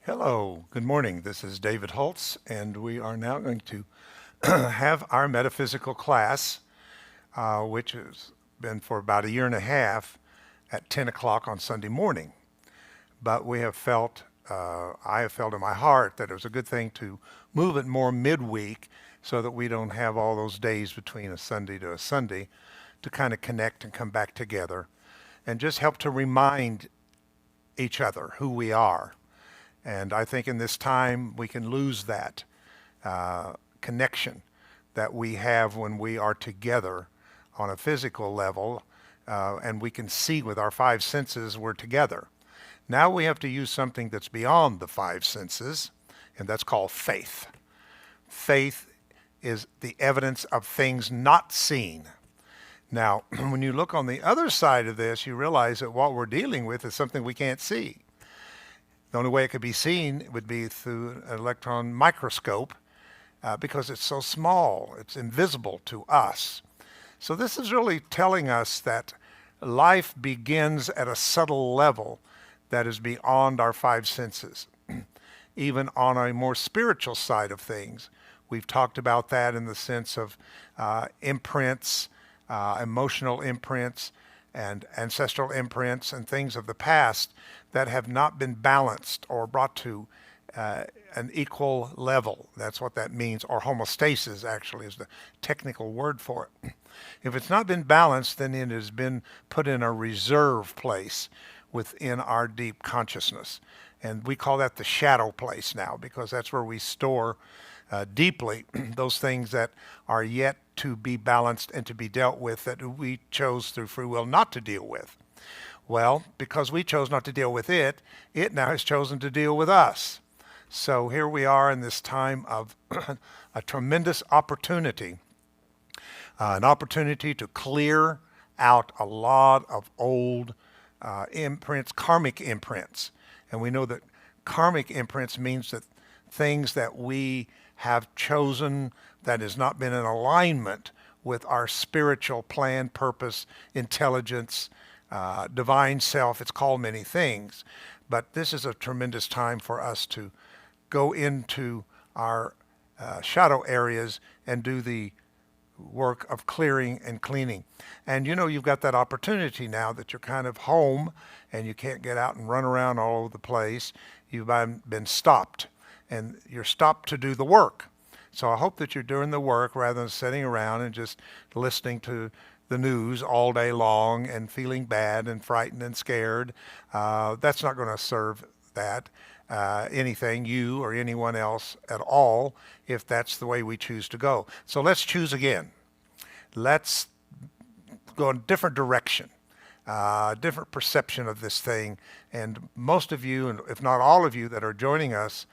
Hello, good morning. This is David Holtz, and we are now going to have our metaphysical class, which has been for about a year and a half at 10 o'clock on Sunday morning. But I have felt in my heart that it was a good thing to move it more midweek so that we don't have all those days between a Sunday to a Sunday to kind of connect and come back together and just help to remind each other who we are. And I think in this time we can lose that connection that we have when we are together on a physical level, and we can see with our five senses we're together. Now we have to use something that's beyond the five senses, and that's called faith. Faith is the evidence of things not seen. Now, when you look on the other side of this, you realize that what we're dealing with is something we can't see. The only way it could be seen would be through an electron microscope because it's so small, it's invisible to us. So this is really telling us that life begins at a subtle level that is beyond our five senses. Even on a more spiritual side of things, we've talked about that in the sense of imprints, emotional imprints, and ancestral imprints and things of the past that have not been balanced or brought to an equal level. That's what that means, or homeostasis actually is the technical word for it. If it's not been balanced, then it has been put in a reserve place within our deep consciousness. And we call that the shadow place now because that's where we store deeply those things that are yet to be balanced and to be dealt with that we chose through free will not to deal with. Well, because we chose not to deal with it, it now has chosen to deal with us. So here we are in this time of a tremendous opportunity, an opportunity to clear out a lot of old imprints, karmic imprints. And we know that karmic imprints means that things that we have chosen that has not been in alignment with our spiritual plan, purpose, intelligence, divine self. It's called many things, but this is a tremendous time for us to go into our shadow areas and do the work of clearing and cleaning. And you know, you've got that opportunity now that you're kind of home and you can't get out and run around all over the place. You've been stopped, and you're stopped to do the work. So I hope that you're doing the work rather than sitting around and just listening to the news all day long and feeling bad and frightened and scared. That's not going to serve that anything, you or anyone else at all, if that's the way we choose to go. So let's choose again. Let's go in a different direction, different perception of this thing. And most of you, and if not all of you that are joining us,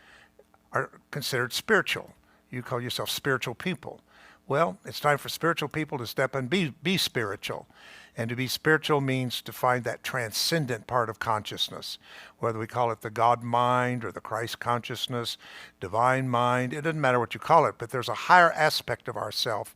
are considered spiritual. You call yourself spiritual people. Well, it's time for spiritual people to step and be spiritual. And to be spiritual means to find that transcendent part of consciousness, whether we call it the God mind or the Christ consciousness, divine mind. It doesn't matter what you call it, but there's a higher aspect of ourself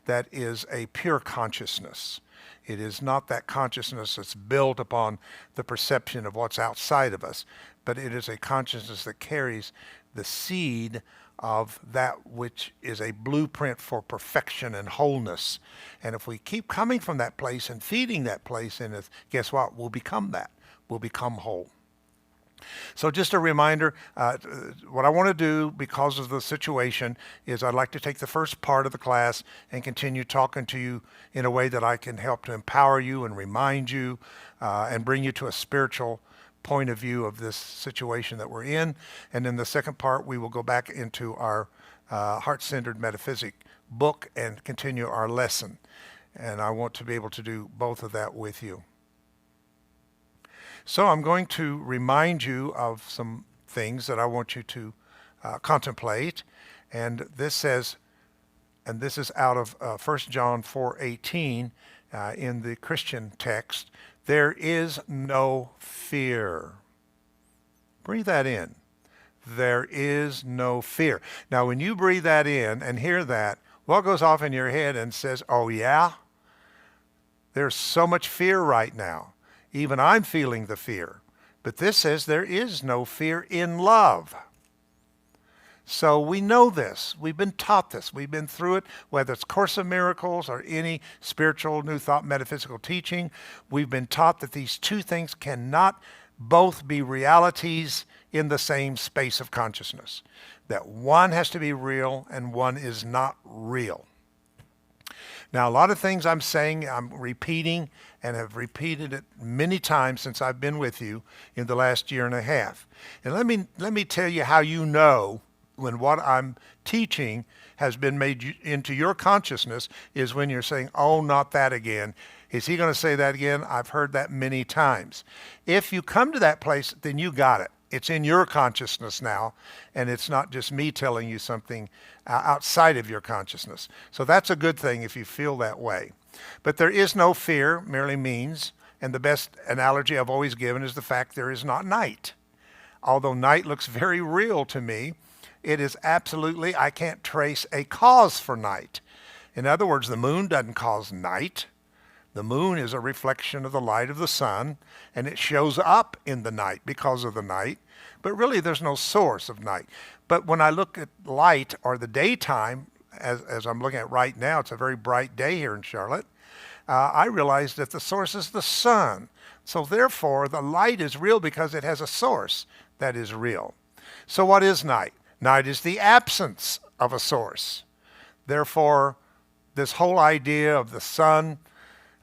that is a pure consciousness. It is not that consciousness that's built upon the perception of what's outside of us, but it is a consciousness that carries the seed of that which is a blueprint for perfection and wholeness. And if we keep coming from that place and feeding that place in us, guess what? We'll become that. We'll become whole. So just a reminder, what I want to do because of the situation is I'd like to take the first part of the class and continue talking to you in a way that I can help to empower you and remind you and bring you to a spiritual point of view of this situation that we're in. And in the second part, we will go back into our heart-centered metaphysic book and continue our lesson. And I want to be able to do both of that with you. So I'm going to remind you of some things that I want you to contemplate. And this says, and this is out of 1 John 4:18 in the Christian text, there is no fear. Breathe that in. There is no fear. Now, when you breathe that in and hear that, what goes off in your head and says, oh yeah? There's so much fear right now. Even I'm feeling the fear. But this says there is no fear in love. So we know this. We've been taught this. We've been through it, whether it's Course of Miracles or any spiritual, New Thought, metaphysical teaching. We've been taught that these two things cannot both be realities in the same space of consciousness. That one has to be real and one is not real. Now, a lot of things I'm saying, I'm repeating and have repeated it many times since I've been with you in the last year and a half. And let me tell you how you know when what I'm teaching has been made into your consciousness is when you're saying, oh, not that again. Is he going to say that again? I've heard that many times. If you come to that place, then you got it. It's in your consciousness now, and it's not just me telling you something outside of your consciousness. So that's a good thing if you feel that way. But there is no fear, merely means, and the best analogy I've always given is the fact there is not night. Although night looks very real to me, it is absolutely, I can't trace a cause for night. In other words, the moon doesn't cause night. The moon is a reflection of the light of the sun, and it shows up in the night because of the night. But really, there's no source of night. But when I look at light or the daytime, as I'm looking at right now, it's a very bright day here in Charlotte, I realize that the source is the sun. So therefore, the light is real because it has a source that is real. So what is night? Night is the absence of a source. Therefore, this whole idea of the sun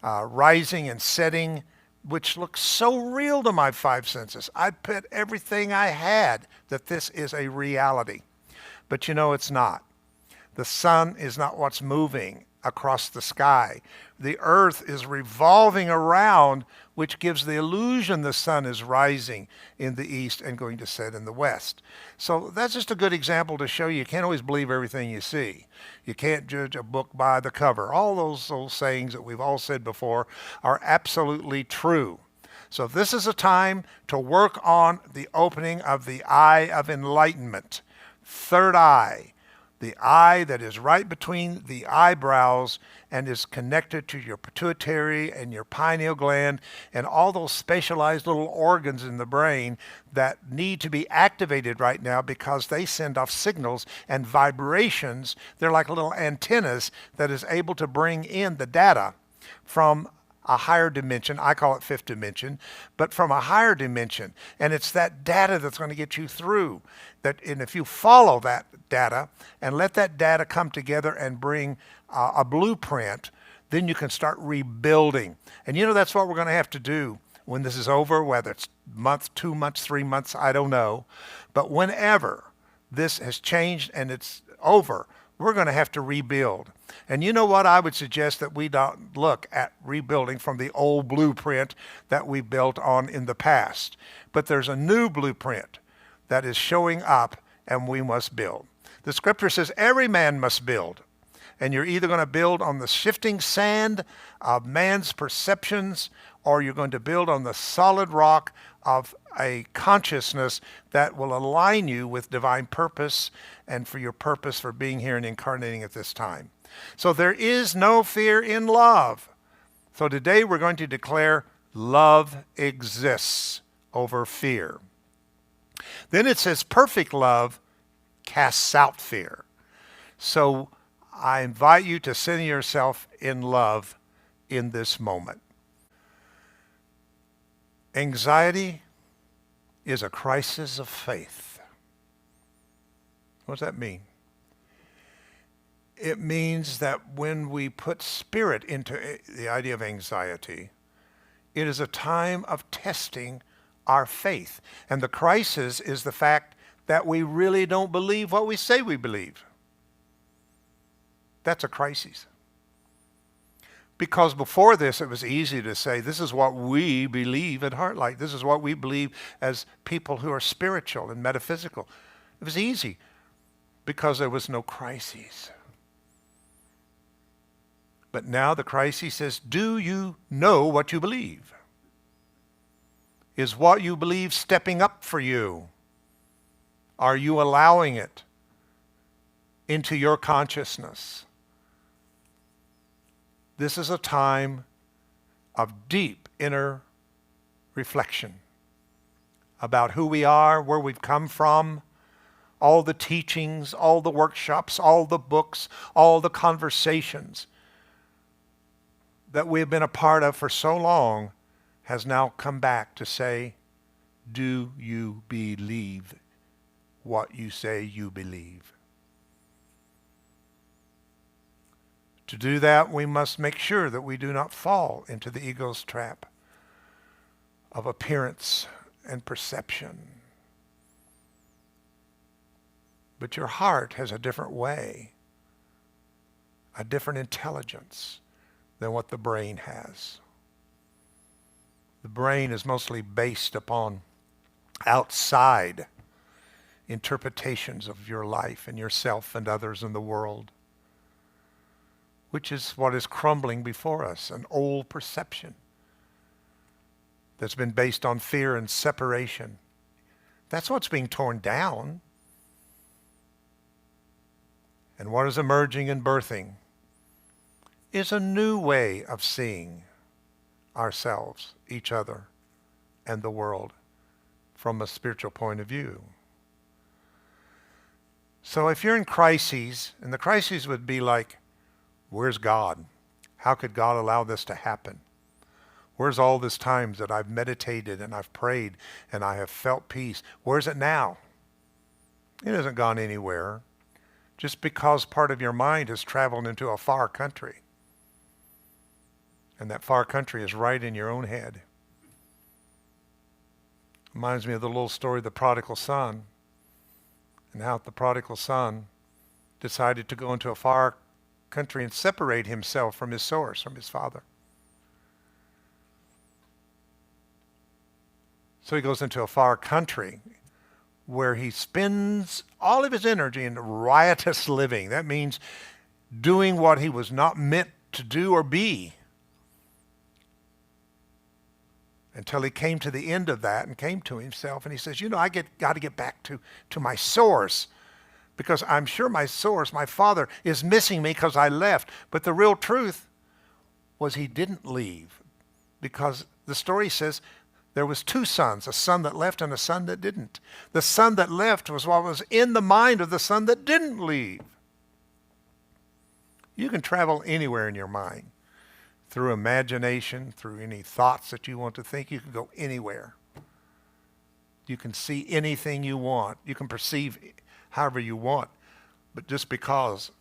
rising and setting, which looks so real to my five senses. I put everything I had that this is a reality. But you know it's not. The sun is not what's moving across the sky. The earth is revolving around, which gives the illusion the sun is rising in the east and going to set in the west. So that's just a good example to show you can't always believe everything you see. You can't judge a book by the cover. All those sayings that we've all said before are absolutely true. So this is a time to work on the opening of the eye of enlightenment. Third eye. The eye that is right between the eyebrows and is connected to your pituitary and your pineal gland and all those specialized little organs in the brain that need to be activated right now because they send off signals and vibrations. They're like little antennas that is able to bring in the data from a higher dimension. I call it fifth dimension, but from a higher dimension. And it's that data that's going to get you through. And if you follow that data and let that data come together and bring a blueprint, then you can start rebuilding. And you know, that's what we're going to have to do when this is over, whether it's a month, 2 months, 3 months, I don't know. But whenever this has changed and it's over, we're going to have to rebuild. And you know what? I would suggest that we don't look at rebuilding from the old blueprint that we built on in the past. But there's a new blueprint that is showing up and we must build. The scripture says every man must build. And you're either going to build on the shifting sand of man's perceptions or you're going to build on the solid rock of a consciousness that will align you with divine purpose and for your purpose for being here and incarnating at this time. So there is no fear in love. So today we're going to declare love exists over fear. Then it says perfect love casts out fear. So I invite you to center yourself in love in this moment. Anxiety is a crisis of faith. What does that mean? It means that when we put spirit into the idea of anxiety, it is a time of testing our faith. And the crisis is the fact that we really don't believe what we say we believe. That's a crisis. Because before this, it was easy to say, this is what we believe at Heartlight. This is what we believe as people who are spiritual and metaphysical. It was easy because there was no crises. But now the crisis says, do you know what you believe? Is what you believe stepping up for you? Are you allowing it into your consciousness? This is a time of deep inner reflection. about who we are, where we've come from, all the teachings, all the workshops, all the books, all the conversations that we have been a part of for so long has now come back to say, do you believe what you say you believe? To do that, we must make sure that we do not fall into the ego's trap of appearance and perception. But your heart has a different way, a different intelligence than what the brain has. The brain is mostly based upon outside interpretations of your life and yourself and others in the world, which is what is crumbling before us, an old perception that's been based on fear and separation. That's what's being torn down. And what is emerging and birthing is a new way of seeing ourselves, each other, and the world from a spiritual point of view. So if you're in crises, and the crises would be like, where's God? How could God allow this to happen? Where's all this times that I've meditated and I've prayed and I have felt peace? Where's it now? It hasn't gone anywhere. Just because part of your mind has traveled into a far country. And that far country is right in your own head. Reminds me of the little story of the prodigal son, and how the prodigal son decided to go into a far country and separate himself from his source, from his father. So he goes into a far country where he spends all of his energy in riotous living. That means doing what he was not meant to do or be. Until he came to the end of that and came to himself, and he says, I got to get back to my source, because I'm sure my source, my father, is missing me because I left. But the real truth was he didn't leave, because the story says there was two sons, a son that left and a son that didn't. The son that left was what was in the mind of the son that didn't leave. You can travel anywhere in your mind. Through imagination, through any thoughts that you want to think, you can go anywhere. You can see anything you want. You can perceive however you want. But just because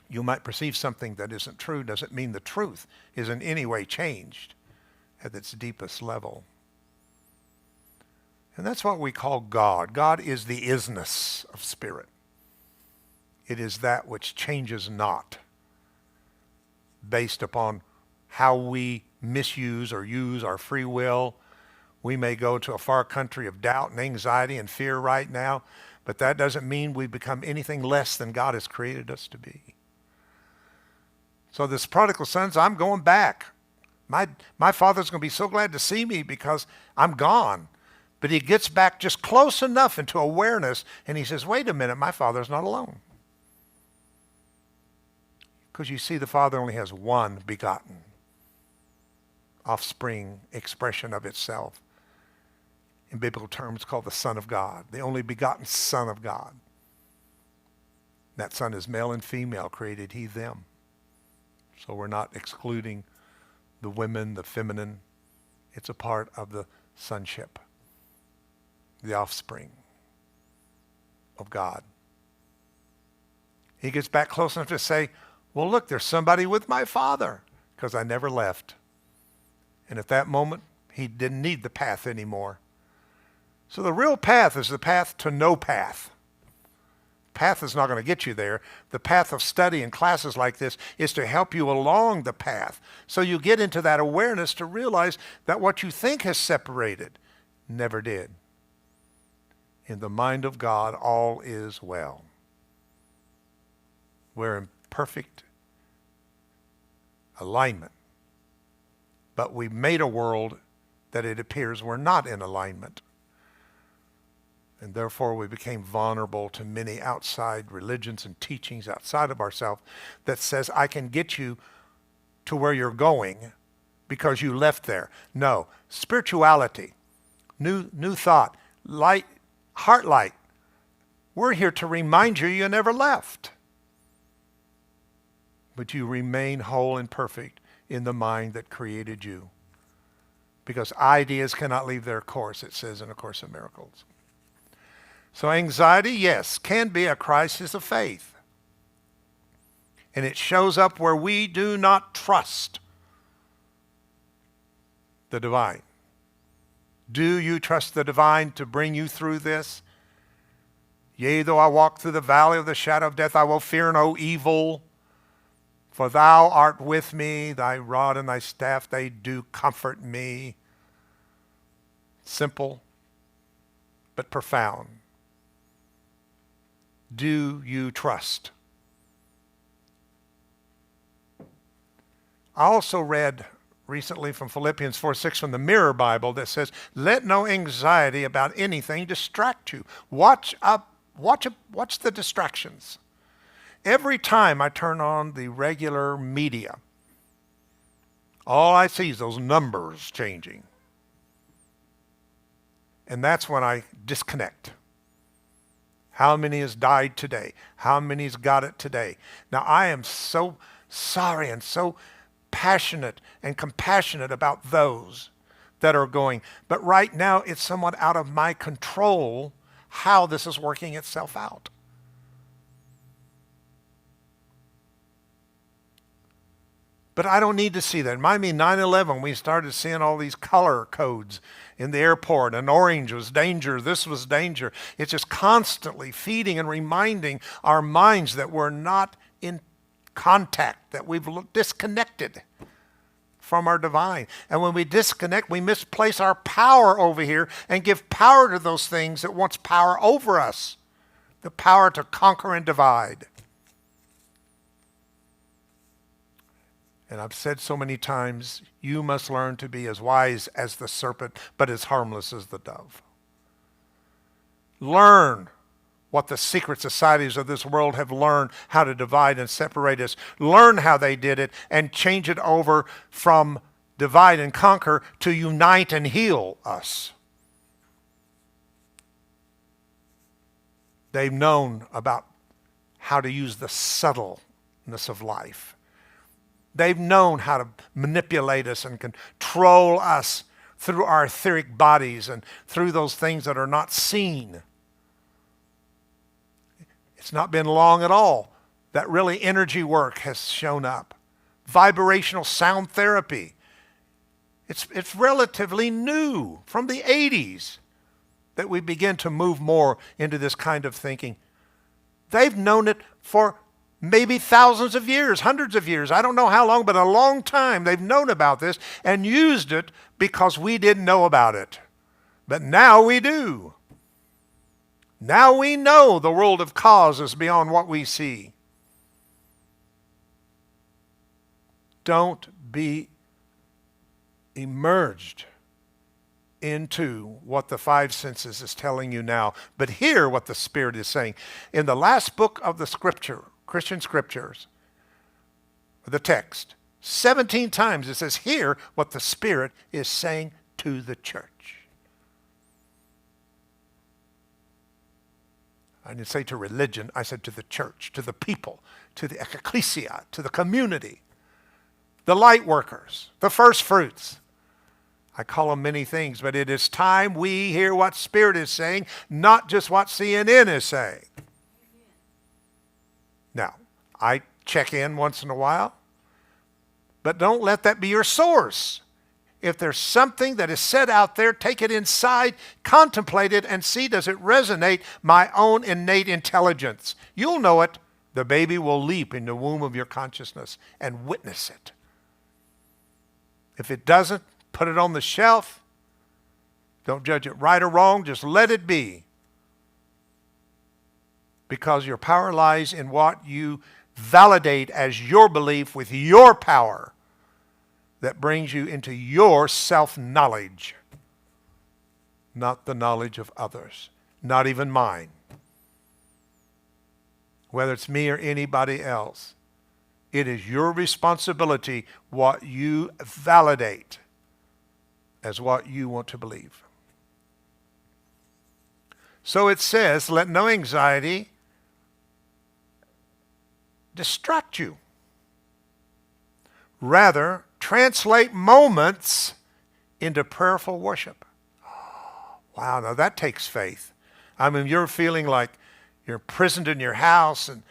you might perceive something that isn't true doesn't mean the truth is in any way changed at its deepest level. And that's what we call God. God is the isness of spirit. It is that which changes not, based upon how we misuse or use our free will. We may go to a far country of doubt and anxiety and fear right now, but that doesn't mean we become anything less than God has created us to be. So this prodigal son says, I'm going back. My father's going to be so glad to see me because I'm gone. But he gets back just close enough into awareness, and he says, wait a minute, my father's not alone. Because you see, the Father only has one begotten offspring expression of itself. In biblical terms, called the Son of God, the only begotten Son of God. That Son is male and female, created he them. So we're not excluding the women, the feminine. It's a part of the sonship, the offspring of God. He gets back close enough to say, well, look, there's somebody with my father, because I never left. And at that moment, he didn't need the path anymore. So the real path is the path to no path. Path is not going to get you there. The path of study and classes like this is to help you along the path. So you get into that awareness to realize that what you think has separated never did. In the mind of God, all is well. We're in perfect alignment. But we made a world that it appears we're not in alignment. And therefore we became vulnerable to many outside religions and teachings outside of ourselves that says, I can get you to where you're going because you left there. No, spirituality New thought. Light, heart light. We're here to remind you you never left. But you remain whole and perfect in the mind that created you. Because ideas cannot leave their course, it says in A Course in Miracles. So anxiety, yes, can be a crisis of faith. And it shows up where we do not trust the divine. Do you trust the divine to bring you through this? Yea, though I walk through the valley of the shadow of death, I will fear no evil. For thou art with me, thy rod and thy staff, they do comfort me. Simple, but profound. Do you trust? I also read recently from Philippians 4:6 from the Mirror Bible that says, let no anxiety about anything distract you. Watch the distractions. Every time I turn on the regular media, all I see is those numbers changing. And that's when I disconnect. How many has died today? How many has got it today? Now I am so sorry and so passionate and compassionate about those that are going. But right now it's somewhat out of my control how this is working itself out. But I don't need to see that. Remind me, 9/11, we started seeing all these color codes in the airport, and orange was danger, this was danger. It's just constantly feeding and reminding our minds that we're not in contact, that we've disconnected from our divine. And when we disconnect, we misplace our power over here and give power to those things that wants power over us, the power to conquer and divide. And I've said so many times, you must learn to be as wise as the serpent, but as harmless as the dove. Learn what the secret societies of this world have learned how to divide and separate us. Learn how they did it and change it over from divide and conquer to unite and heal us. They've known about how to use the subtleness of life. They've known how to manipulate us and control us through our etheric bodies and through those things that are not seen. It's not been long at all that really energy work has shown up. Vibrational sound therapy. It's relatively new from the 80s that we begin to move more into this kind of thinking. They've known it for maybe thousands of years, hundreds of years. I don't know how long, but a long time they've known about this and used it because we didn't know about it. But now we do. Now we know the world of cause is beyond what we see. Don't be immersed into what the five senses is telling you now, but hear what the Spirit is saying. In the last book of the Scripture, Christian Scriptures, the text, 17 times it says, hear what the Spirit is saying to the church. I didn't say to religion, I said to the church, to the people, to the ecclesia, to the community, the light workers, the first fruits. I call them many things, but it is time we hear what Spirit is saying, not just what CNN is saying. Now, I check in once in a while, but don't let that be your source. If there's something that is said out there, take it inside, contemplate it, and see, does it resonate my own innate intelligence? You'll know it. The baby will leap in the womb of your consciousness and witness it. If it doesn't, put it on the shelf. Don't judge it right or wrong. Just let it be. Because your power lies in what you validate as your belief with your power that brings you into your self-knowledge, not the knowledge of others, not even mine. Whether it's me or anybody else, it is your responsibility what you validate as what you want to believe. So it says, let no anxiety distract you. Rather, translate moments into prayerful worship. Wow, now that takes faith. I mean, you're feeling like you're imprisoned in your house and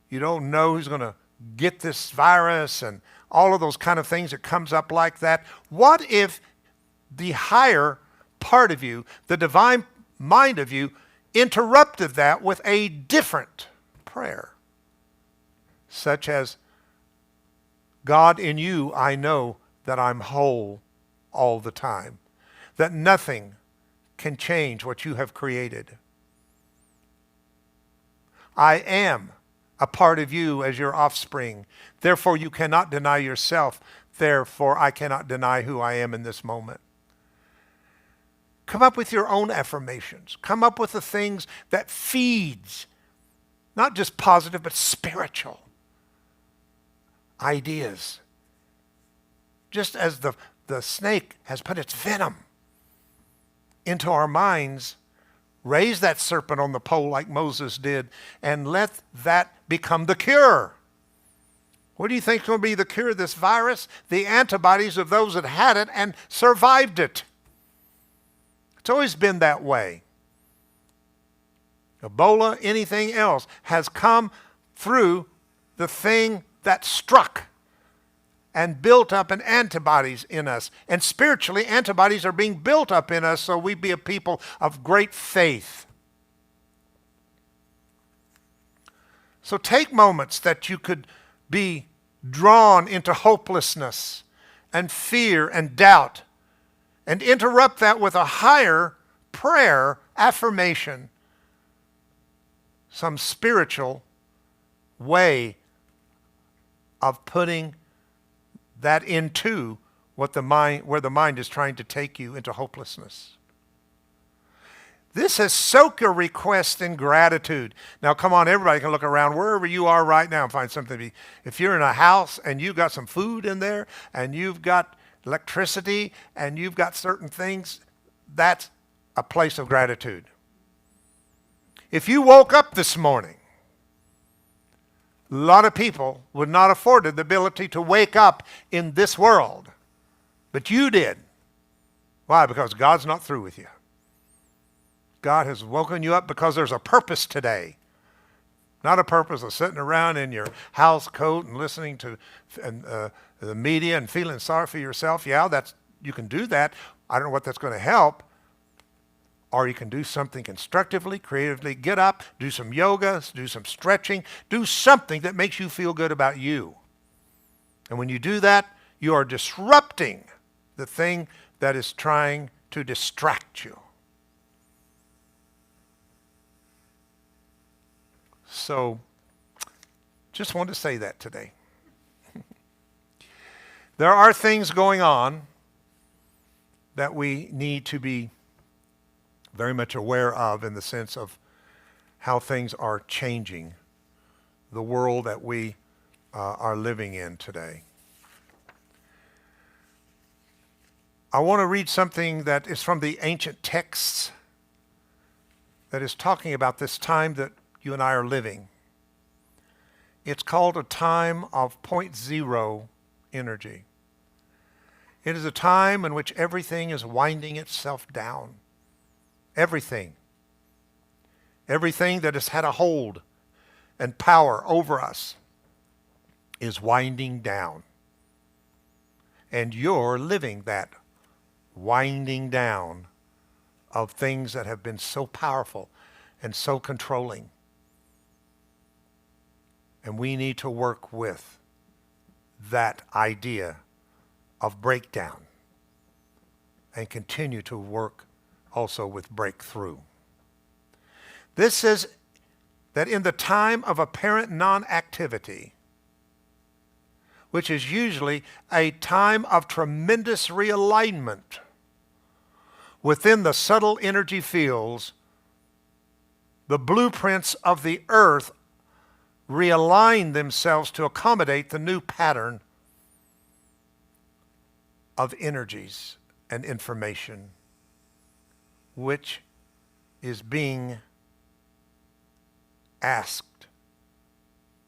you don't know who's going to get this virus and all of those kind of things that comes up like that. What if the higher part of you, the divine mind of you, interrupted that with a different prayer? Such as, God, in you I know that I'm whole all the time, that nothing can change what you have created. I am a part of you as your offspring. Therefore, you cannot deny yourself. Therefore, I cannot deny who I am in this moment. Come up with your own affirmations. Come up with the things that feeds, not just positive, but spiritual ideas. Just as the snake has put its venom into our minds, raise that serpent on the pole like Moses did, and let that become the cure. What do you think is going to be the cure of this virus? The antibodies of those that had it and survived it. It's always been that way. Ebola, anything else, has come through the thing that struck and built up an antibodies in us. And spiritually, antibodies are being built up in us so we be a people of great faith. So take moments that you could be drawn into hopelessness and fear and doubt and interrupt that with a higher prayer, affirmation, some spiritual way of putting that into what the mind, where the mind is trying to take you into hopelessness. This has soaked your request in gratitude. Now, come on, everybody can look around wherever you are right now and find something to be. If you're in a house and you've got some food in there and you've got electricity and you've got certain things, that's a place of gratitude. If you woke up this morning, a lot of people would not afford the ability to wake up in this world. But you did. Why? Because God's not through with you. God has woken you up because there's a purpose today. Not a purpose of sitting around in your house coat and listening to the media and feeling sorry for yourself. Yeah, you can do that. I don't know what that's going to help. Or you can do something constructively, creatively. Get up, do some yoga, do some stretching. Do something that makes you feel good about you. And when you do that, you are disrupting the thing that is trying to distract you. So, just wanted to say that today. There are things going on that we need to be very much aware of in the sense of how things are changing the world that we are living in today. I want to read something that is from the ancient texts that is talking about this time that you and I are living. It's called a time of point zero energy. It is a time in which everything is winding itself down. Everything. Everything that has had a hold and power over us is winding down. And you're living that winding down of things that have been so powerful and so controlling. And we need to work with that idea of breakdown and continue to work also with breakthrough. This says that in the time of apparent non-activity, which is usually a time of tremendous realignment within the subtle energy fields, the blueprints of the earth realign themselves to accommodate the new pattern of energies and information, which is being asked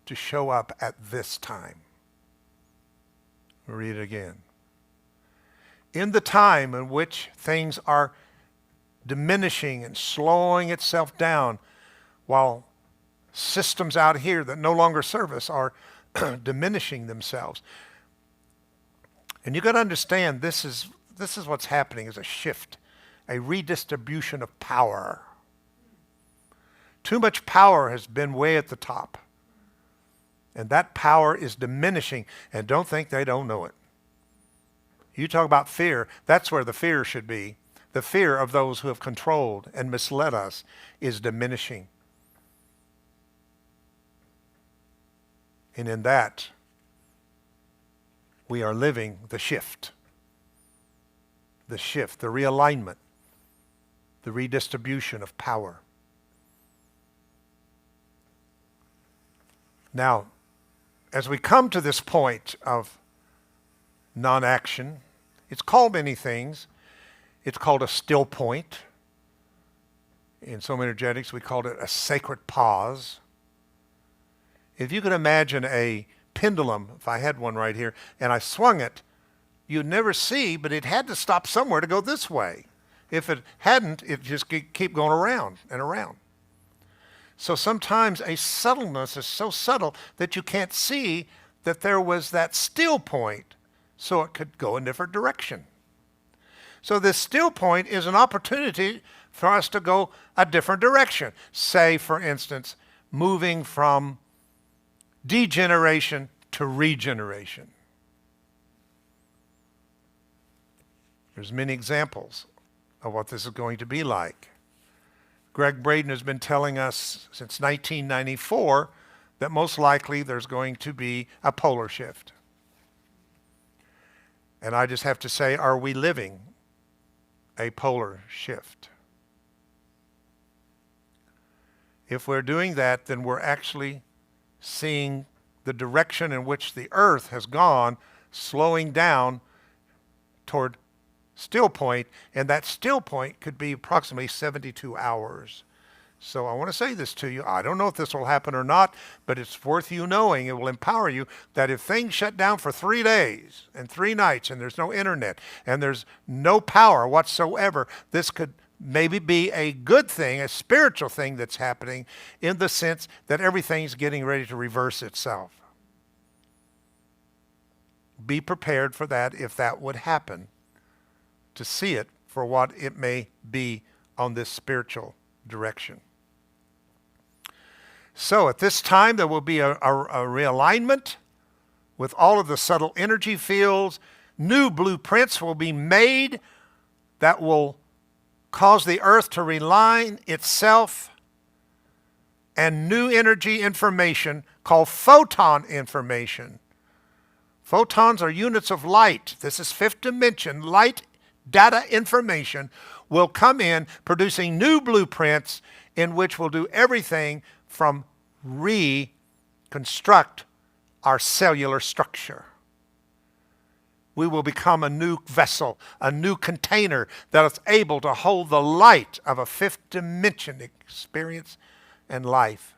to show up at this time. I'll read it again. In the time in which things are diminishing and slowing itself down, while systems out here that no longer serve us are diminishing themselves. And you got to understand this is what's happening, is a shift, a redistribution of power. Too much power has been way at the top. And that power is diminishing, and don't think they don't know it. You talk about fear, that's where the fear should be. The fear of those who have controlled and misled us is diminishing. And in that, we are living the shift. The shift, the realignment, the redistribution of power. Now, as we come to this point of non-action, it's called many things. It's called a still point. In some energetics, we called it a sacred pause. If you could imagine a pendulum, if I had one right here, and I swung it, you'd never see, but it had to stop somewhere to go this way. If it hadn't, it'd just keep going around and around. So sometimes a subtleness is so subtle that you can't see that there was that still point, so it could go in a different direction. So this still point is an opportunity for us to go a different direction. Say, for instance, moving from degeneration to regeneration. There's many examples of what this is going to be like. Greg Braden has been telling us since 1994 that most likely there's going to be a polar shift. And I just have to say, are we living a polar shift? If we're doing that, then we're actually seeing the direction in which the earth has gone, slowing down toward still point, and that still point could be approximately 72 hours. So I want to say this to you. I don't know if this will happen or not, but it's worth you knowing. It will empower you that if things shut down for 3 days and 3 nights and there's no internet and there's no power whatsoever, this could maybe be a good thing, a spiritual thing that's happening in the sense that everything's getting ready to reverse itself. Be prepared for that if that would happen, to see it for what it may be on this spiritual direction. So at this time there will be a realignment with all of the subtle energy fields. New blueprints will be made that will cause the earth to realign itself, and new energy information called photon information. Photons are units of light. This is 5th dimension. Light data information will come in producing new blueprints in which we'll do everything from reconstruct our cellular structure. We will become a new vessel, a new container that is able to hold the light of a 5th dimension experience and life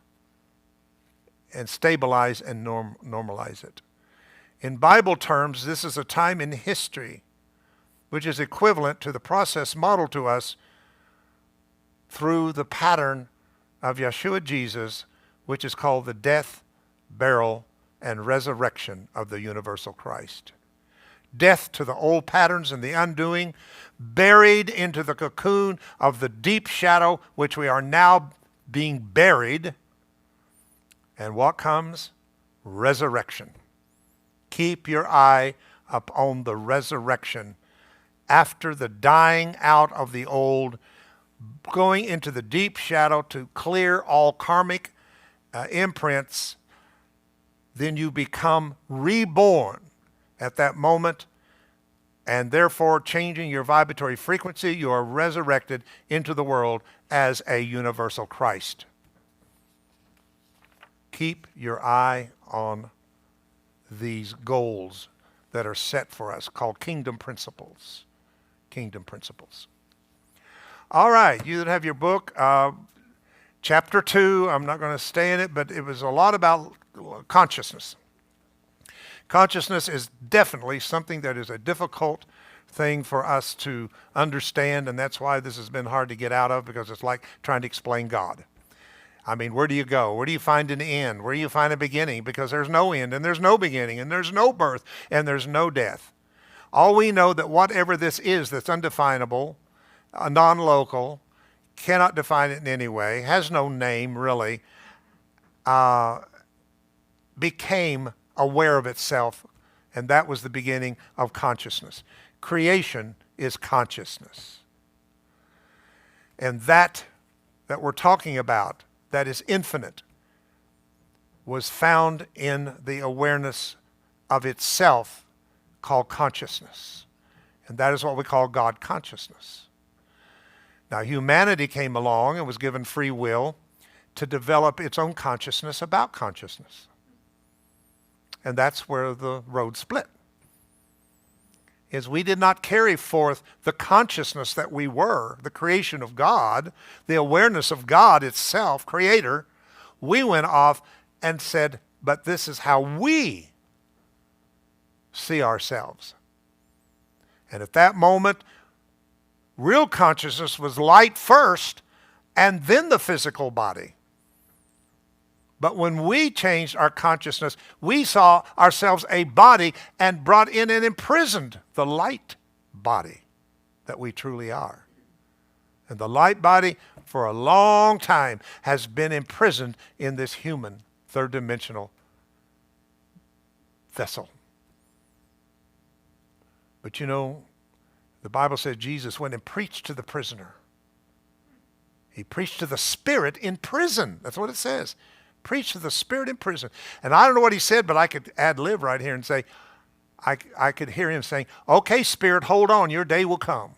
and stabilize and normalize it. In Bible terms, this is a time in history which is equivalent to the process modeled to us through the pattern of Yeshua Jesus, which is called the death, burial, and resurrection of the universal Christ. Death to the old patterns and the undoing, buried into the cocoon of the deep shadow, which we are now being buried. And what comes? Resurrection. Keep your eye upon the resurrection. After the dying out of the old, going into the deep shadow to clear all karmic imprints, then you become reborn at that moment, and therefore changing your vibratory frequency, you are resurrected into the world as a universal Christ. Keep your eye on these goals that are set for us, called kingdom principles. Kingdom principles. All right, you that have your book, chapter 2, I'm not going to stay in it, but it was a lot about consciousness. Consciousness is definitely something that is a difficult thing for us to understand, and that's why this has been hard to get out of, because it's like trying to explain God. I mean, where do you go? Where do you find an end? Where do you find a beginning? Because there's no end, and there's no beginning, and there's no birth, and there's no death. All we know that whatever this is that's undefinable, non-local, cannot define it in any way, has no name really, became aware of itself, and that was the beginning of consciousness. Creation is consciousness. And that we're talking about, that is infinite, was found in the awareness of itself called consciousness. And that is what we call God consciousness. Now, humanity came along and was given free will to develop its own consciousness about consciousness. And that's where the road split. Is we did not carry forth the consciousness that we were, the creation of God, the awareness of God itself, Creator. We went off and said, but this is how we see ourselves. And at that moment, real consciousness was light first, and then the physical body. But when we changed our consciousness, we saw ourselves a body and brought in and imprisoned the light body that we truly are. And the light body, for a long time, has been imprisoned in this human, third-dimensional vessel. But you know, the Bible says Jesus went and preached to the prisoner. He preached to the spirit in prison. That's what it says. Preach to the spirit in prison. And I don't know what he said, but I could ad-lib right here and say, I could hear him saying, okay, spirit, hold on, your day will come.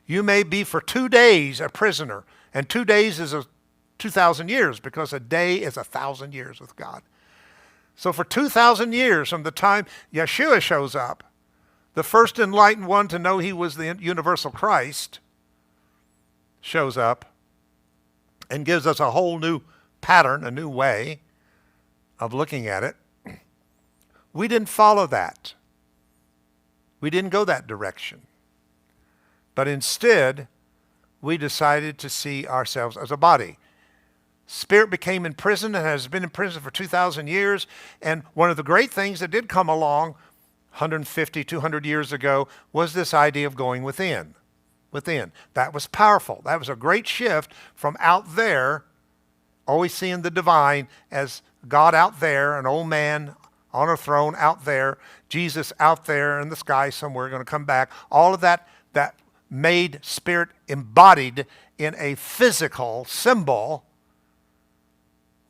You may be for 2 days a prisoner, and 2 days is 2,000 years, because a day is 1,000 years with God. So for 2,000 years from the time Yeshua shows up, the first enlightened one to know he was the universal Christ shows up and gives us a whole new pattern, a new way of looking at it. We didn't follow that. We didn't go that direction. But instead, we decided to see ourselves as a body. Spirit became imprisoned and has been in prison for 2,000 years. And one of the great things that did come along 150, 200 years ago was this idea of going within. Within. That was powerful. That was a great shift from out there, always seeing the divine as God out there, an old man on a throne out there, Jesus out there in the sky somewhere, going to come back. All of that made spirit embodied in a physical symbol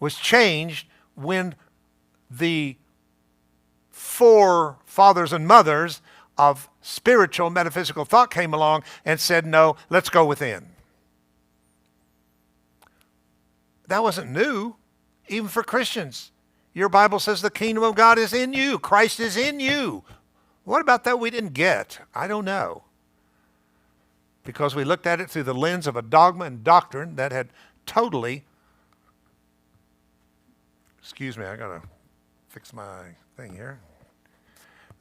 was changed when the forefathers and mothers of spiritual metaphysical thought came along and said, no, let's go within. That wasn't new, even for Christians. Your Bible says the kingdom of God is in you. Christ is in you. What about that we didn't get? I don't know. Because we looked at it through the lens of a dogma and doctrine that had totally, excuse me, I got to fix my thing here.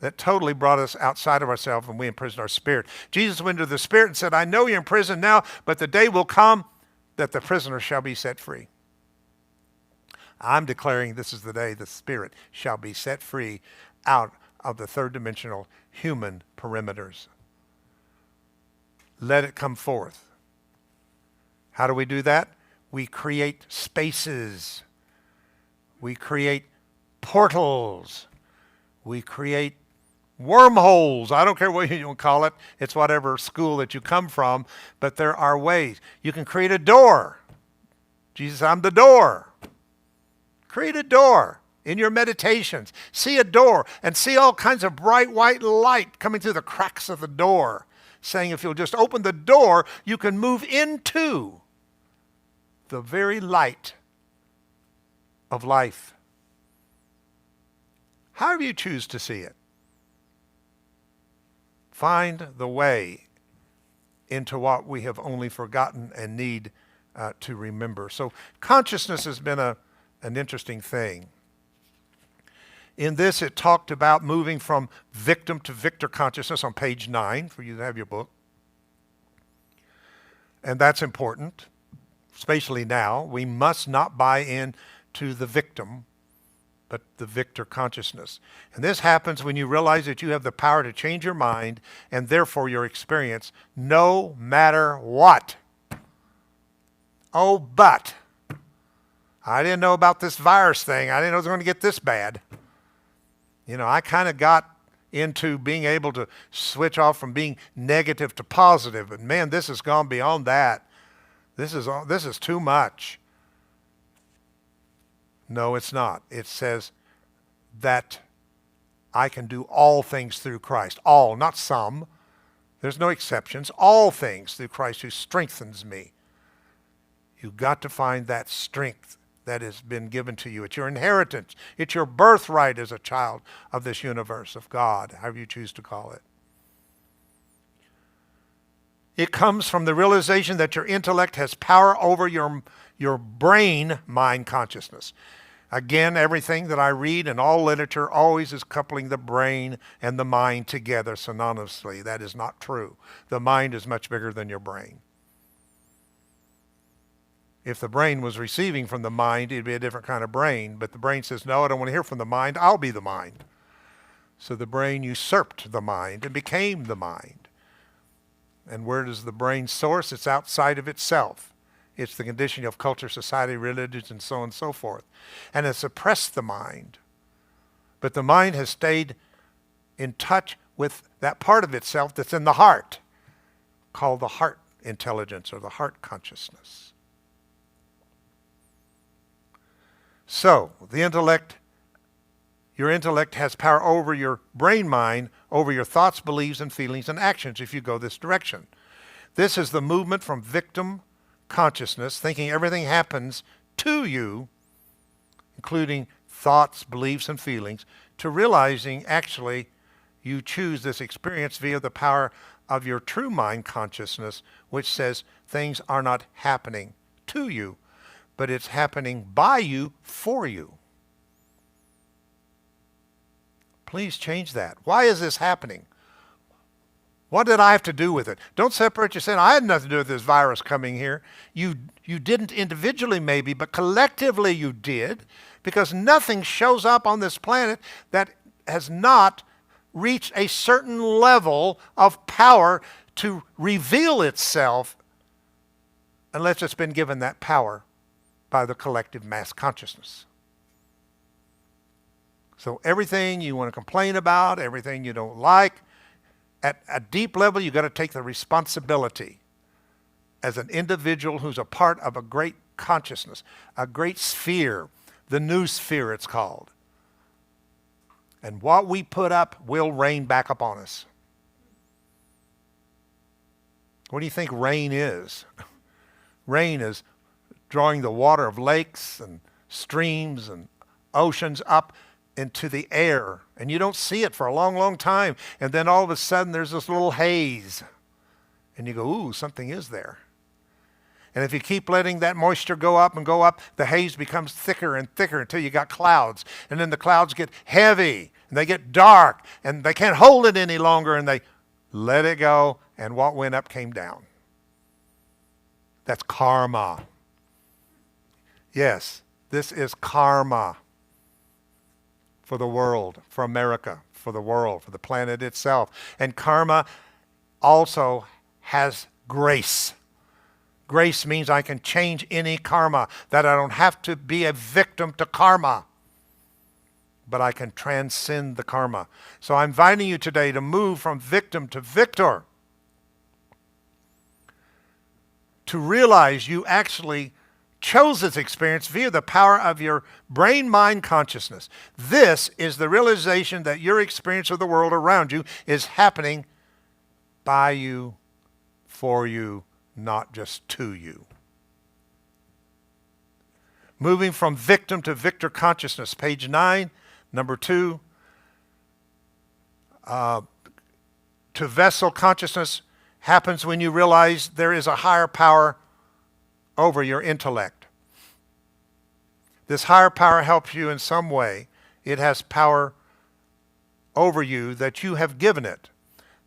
That totally brought us outside of ourselves and we imprisoned our spirit. Jesus went to the spirit and said, I know you're in prison now, but the day will come that the prisoner shall be set free. I'm declaring this is the day the spirit shall be set free out of the third dimensional human perimeters. Let it come forth. How do we do that? We create spaces. We create portals. We create wormholes. I don't care what you call it. It's whatever school that you come from, but there are ways. You can create a door. Jesus, I'm the door. Create a door in your meditations. See a door and see all kinds of bright white light coming through the cracks of the door, saying if you'll just open the door, you can move into the very light of life. However you choose to see it. Find the way into what we have only forgotten and need to remember. So consciousness has been an interesting thing. In this, it talked about moving from victim to victor consciousness on page 9, for you to have your book. And that's important, especially now. We must not buy in to the victim, but the victor consciousness. And this happens when you realize that you have the power to change your mind and therefore your experience, no matter what. Oh, but I didn't know about this virus thing. I didn't know it was going to get this bad. You know, I kind of got into being able to switch off from being negative to positive. And man, this has gone beyond that. This is too much. No, it's not. It says that I can do all things through Christ. All, not some. There's no exceptions. All things through Christ who strengthens me. You've got to find that strength that has been given to you. It's your inheritance. It's your birthright as a child of this universe of God, however you choose to call it. It comes from the realization that your intellect has power over your brain mind consciousness. Again, everything that I read in all literature always is coupling the brain and the mind together synonymously. That is not true. The mind is much bigger than your brain. If the brain was receiving from the mind, it'd be a different kind of brain. But the brain says, no, I don't want to hear from the mind. I'll be the mind. So the brain usurped the mind and became the mind. And where does the brain source? It's outside of itself. It's the conditioning of culture, society, religions, and so on and so forth. And it's suppressed the mind. But the mind has stayed in touch with that part of itself that's in the heart, called the heart intelligence or the heart consciousness. So, the intellect, your intellect has power over your brain mind, over your thoughts, beliefs, and feelings and actions if you go this direction. This is the movement from victim consciousness, thinking everything happens to you, including thoughts, beliefs, and feelings, to realizing actually you choose this experience via the power of your true mind consciousness, which says things are not happening to you, but it's happening by you, for you. Please change that. Why is this happening? What did I have to do with it? Don't separate yourself. I had nothing to do with this virus coming here. You didn't individually maybe, but collectively you did, because nothing shows up on this planet that has not reached a certain level of power to reveal itself unless it's been given that power by the collective mass consciousness. So everything you want to complain about, everything you don't like, at a deep level, you've got to take the responsibility as an individual who's a part of a great consciousness, a great sphere, the new sphere it's called. And what we put up will rain back upon us. What do you think rain is? Rain is drawing the water of lakes and streams and oceans up into the air. And you don't see it for a long, long time. And then all of a sudden there's this little haze. And you go, ooh, something is there. And if you keep letting that moisture go up and go up, the haze becomes thicker and thicker until you got clouds. And then the clouds get heavy and they get dark and they can't hold it any longer and they let it go. And what went up came down. That's karma. Yes, this is karma for the world, for America, for the world, for the planet itself. And karma also has grace. Grace means I can change any karma, that I don't have to be a victim to karma, but I can transcend the karma. So I'm inviting you today to move from victim to victor, to realize you actually chose this experience via the power of your brain-mind consciousness. This is the realization that your experience of the world around you is happening by you, for you, not just to you. Moving from victim to victor consciousness, page 9, number 2. To vessel consciousness happens when you realize there is a higher power over your intellect. This higher power helps you in some way. It has power over you that you have given it.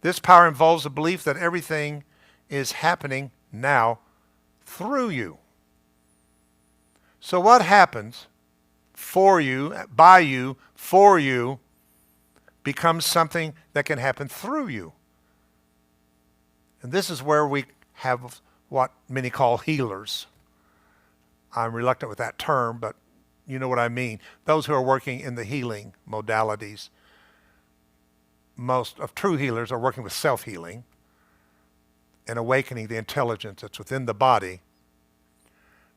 This power involves the belief that everything is happening now through you. So what happens for you, by you, for you, becomes something that can happen through you. And this is where we have what many call healers. I'm reluctant with that term, but you know what I mean. Those who are working in the healing modalities. Most of true healers are working with self-healing and awakening the intelligence that's within the body.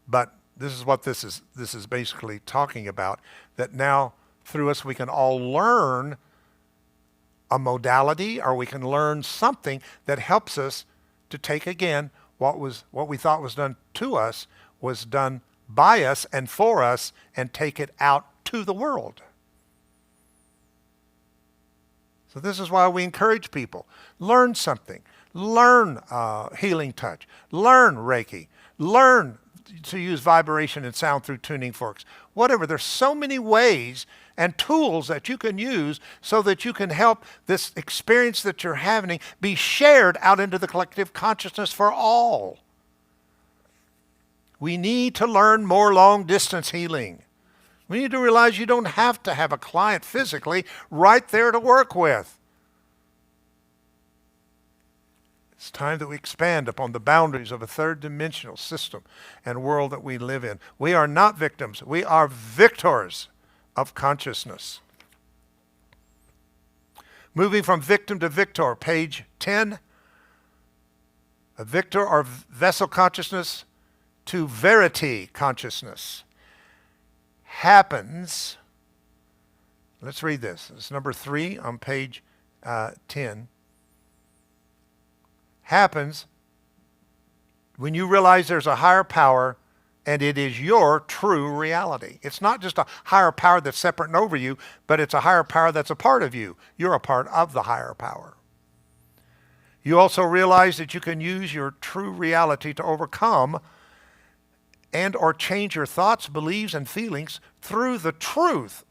But this is what this is basically talking about, that now through us we can all learn a modality, or we can learn something that helps us to take again what we thought was done to us was done by us and for us, and take it out to the world. So this is why we encourage people. Learn something. Learn healing touch. Learn Reiki. Learn to use vibration and sound through tuning forks. Whatever. There's so many ways and tools that you can use so that you can help this experience that you're having be shared out into the collective consciousness for all. We need to learn more long-distance healing. We need to realize you don't have to have a client physically right there to work with. It's time that we expand upon the boundaries of a third-dimensional system and world that we live in. We are not victims. We are victors of consciousness. Moving from victim to victor, page 10. A victor or vessel consciousness to verity consciousness happens. Let's read this. It's number 3 on page 10. Happens when you realize there's a higher power and it is your true reality. It's not just a higher power that's separate and over you, but it's a higher power that's a part of you. You're a part of the higher power. You also realize that you can use your true reality to overcome and or change your thoughts, beliefs, and feelings through the truth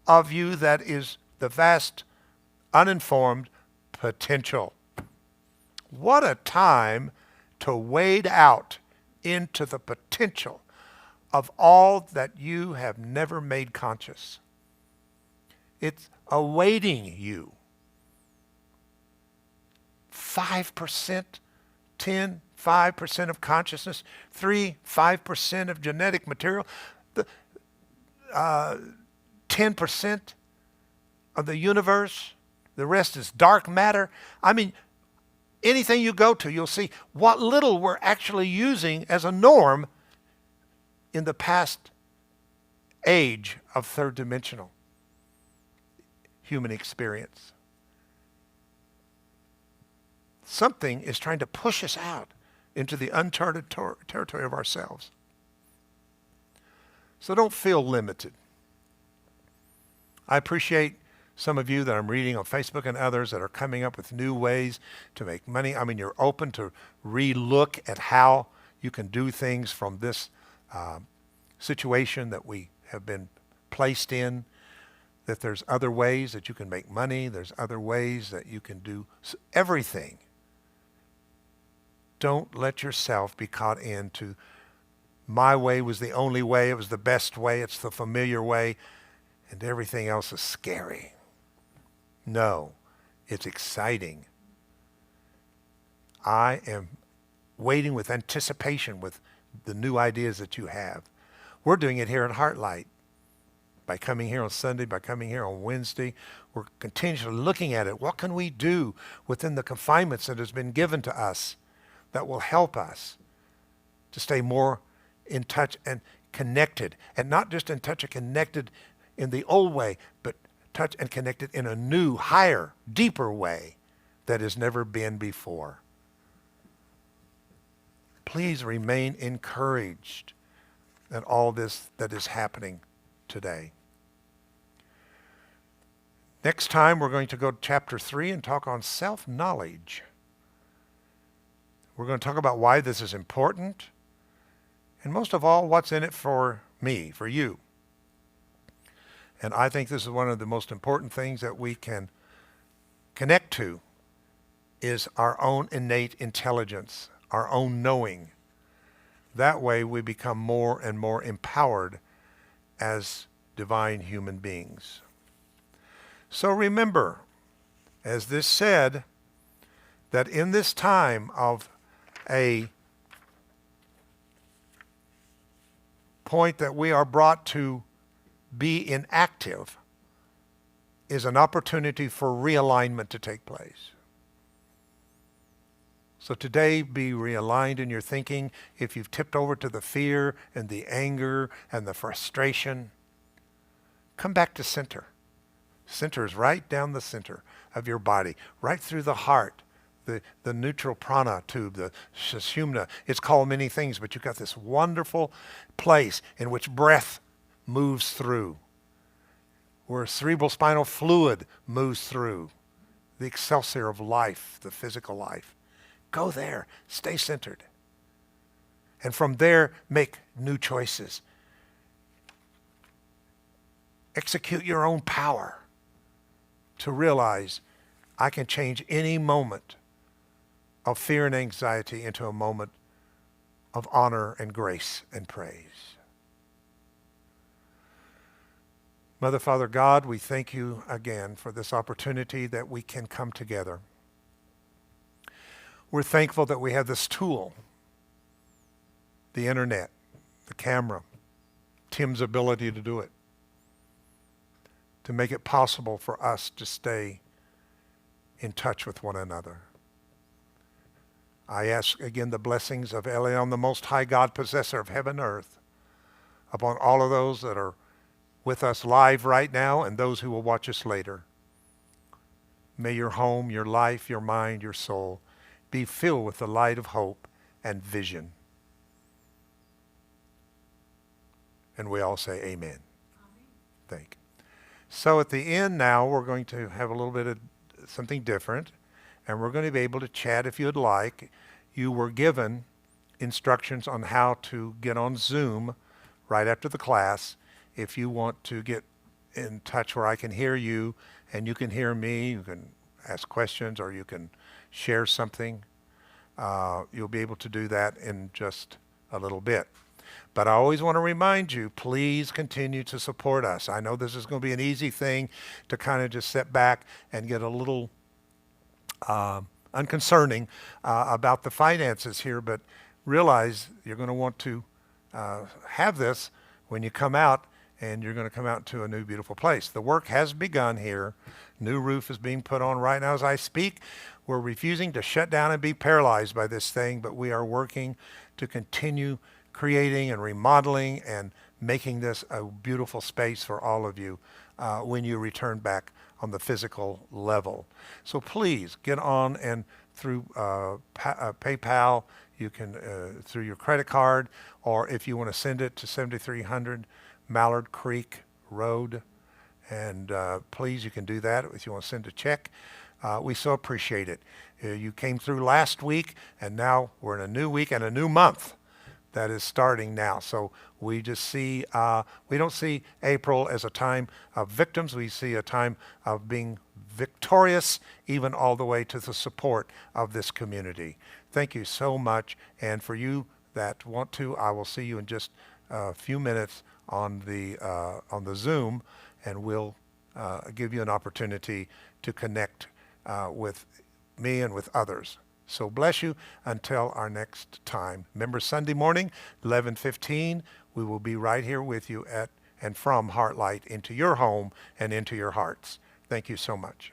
of you that is the vast, uninformed potential. What a time to wade out into the potential of all that you have never made conscious. It's awaiting you. 5%, 5% of consciousness, 5% of genetic material, 10% of the universe, the rest is dark matter. I mean, anything you go to, you'll see what little we're actually using as a norm in the past age of third-dimensional human experience. Something is trying to push us out into the uncharted territory of ourselves. So don't feel limited. I appreciate some of you that I'm reading on Facebook and others that are coming up with new ways to make money. I mean, you're open to re-look at how you can do things from this situation that we have been placed in, that there's other ways that you can make money. There's other ways that you can do everything. Don't let yourself be caught into my way was the only way, it was the best way, it's the familiar way, and everything else is scary. No, it's exciting. I am waiting with anticipation with the new ideas that you have. We're doing it here at Heartlight. By coming here on Sunday, by coming here on Wednesday, we're continually looking at it. What can we do within the confinements that has been given to us that will help us to stay more in touch and connected, and not just in touch and connected in the old way, but touch and connected in a new, higher, deeper way that has never been before. Please remain encouraged in all this that is happening today. Next time we're going to go to chapter 3 and talk on self-knowledge. We're going to talk about why this is important, and most of all, what's in it for me, for you. And I think this is one of the most important things that we can connect to is our own innate intelligence, our own knowing. That way we become more and more empowered as divine human beings. So remember, as this said, that in this time of a point that we are brought to be inactive is an opportunity for realignment to take place. So today, be realigned in your thinking. If you've tipped over to the fear and the anger and the frustration, come back to center. Center is right down the center of your body, right through the heart, the neutral prana tube, the sushumna. It's called many things, but you've got this wonderful place in which breath moves through, where cerebral spinal fluid moves through, the excelsior of life, the physical life. Go there, stay centered. And from there, make new choices. Execute your own power to realize I can change any moment of fear and anxiety into a moment of honor and grace and praise. Mother, Father, God, we thank you again for this opportunity that we can come together. We're thankful that we have this tool, the internet, the camera, Tim's ability to do it, to make it possible for us to stay in touch with one another. I ask again the blessings of Elion, the Most High God, possessor of heaven and earth, upon all of those that are with us live right now and those who will watch us later. May your home, your life, your mind, your soul be filled with the light of hope and vision. And we all say amen. Amen. Thank you. So at the end now, we're going to have a little bit of something different, and we're going to be able to chat if you'd like. You were given instructions on how to get on Zoom right after the class. If you want to get in touch where I can hear you and you can hear me, you can ask questions or you can share something. You'll be able to do that in just a little bit. But I always want to remind you, please continue to support us. I know this is going to be an easy thing to kind of just sit back and get a little unconcerning about the finances here, but realize you're going to want to have this when you come out, and you're going to come out to a new beautiful place. The work has begun here. New roof is being put on right now as I speak. We're refusing to shut down and be paralyzed by this thing, but we are working to continue creating and remodeling and making this a beautiful space for all of you when you return back on the physical level. So please get on, and through PayPal, you can through your credit card, or if you want to send it to 7300 Mallard Creek Road, and please, you can do that if you want to send a check. We so appreciate it. You came through last week, and now we're in a new week and a new month that is starting now. So we just see, we don't see April as a time of victims. We see a time of being victorious, even all the way to the support of this community. Thank you so much. And for you that want to, I will see you in just a few minutes on the Zoom, and we'll give you an opportunity to connect with me and with others. So bless you until our next time. Remember, Sunday morning, 11:15, we will be right here with you at and from Heartlight into your home and into your hearts. Thank you so much.